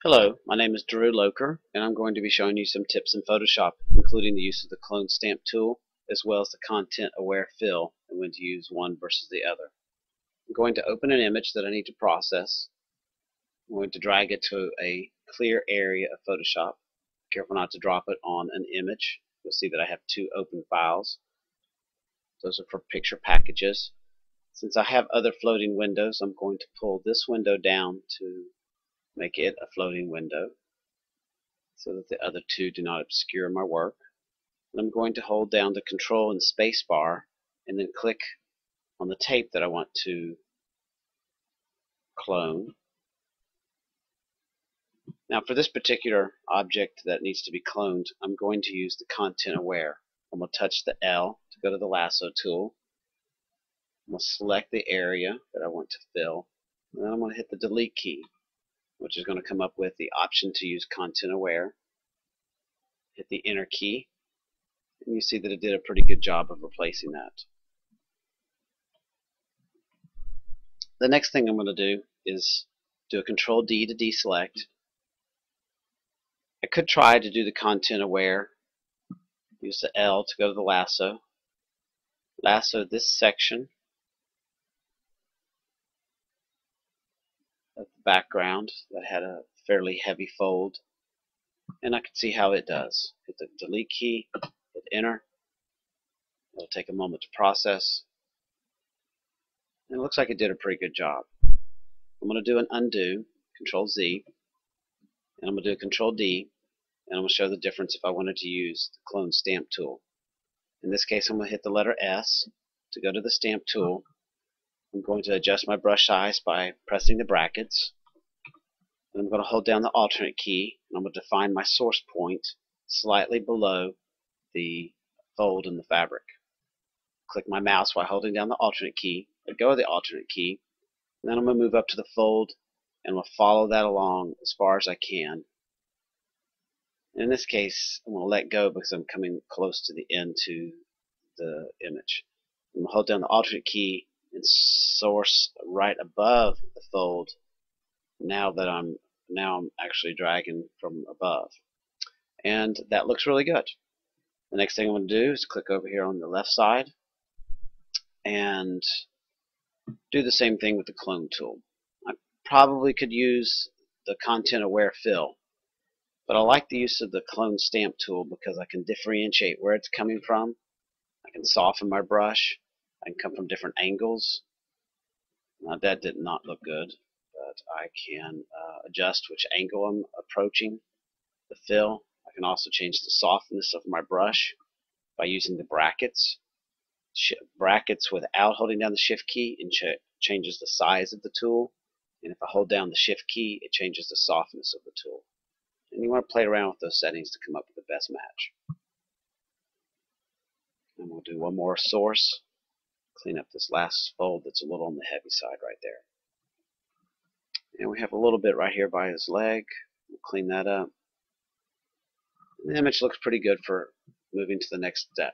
Hello, my name is Loker, and I'm going to be showing you some tips in Photoshop, including the use of the clone stamp tool, as well as the content-aware fill and when to use one versus the other. I'm going to open an image that I need to process. I'm going to drag it to a clear area of Photoshop. Careful not to drop it on an image. You'll see that I have two open files. Those are for picture packages. Since I have other floating windows, I'm going to pull this window down to make it a floating window, so that the other two do not obscure my work. And I'm going to hold down the Control and Space bar and then click on the tape that I want to clone. Now for this particular object that needs to be cloned, I'm going to use the Content Aware. I'm going to touch the L to go to the lasso tool. I'm going to select the area that I want to fill, and then I'm going to hit the Delete key, which is going to come up with the option to use Content Aware. Hit the Enter key, and you see that it did a pretty good job of replacing that. The next thing I'm going to do is do a Control D to deselect. I could try to do the Content Aware. Use the L to go to the lasso. Lasso this section of the background that had a fairly heavy fold, and I can see how it does. Hit the Delete key, hit Enter. It'll take a moment to process, and it looks like it did a pretty good job. I'm going to do an undo, Control Z, and I'm going to do a Control D, and I'm going to show the difference if I wanted to use the clone stamp tool. In this case, I'm going to hit the letter S to go to the stamp tool. I'm going to adjust my brush size by pressing the brackets, and I'm going to hold down the alternate key, and I'm going to define my source point slightly below the fold in the fabric. Click my mouse while holding down the alternate key, let go of the alternate key, and then I'm going to move up to the fold and I'm going to follow that along as far as I can. In this case, I'm going to let go because I'm coming close to the end to the image. I'm going to hold down the alternate key and source right above the fold. Now I'm actually dragging from above, and that looks really good. The next thing I'm going to do is click over here on the left side and do the same thing with the clone tool. I probably could use the Content Aware fill, but I like the use of the clone stamp tool because I can differentiate where it's coming from. I can soften my brush. I can come from different angles. Now that did not look good, but I can adjust which angle I'm approaching the fill. I can also change the softness of my brush by using the brackets. Brackets without holding down the Shift key and changes the size of the tool, and if I hold down the Shift key, it changes the softness of the tool. And you want to play around with those settings to come up with the best match. And we'll do one more source. Clean up this last fold that's a little on the heavy side right there. And we have a little bit right here by his leg. We'll clean that up. And the image looks pretty good for moving to the next step.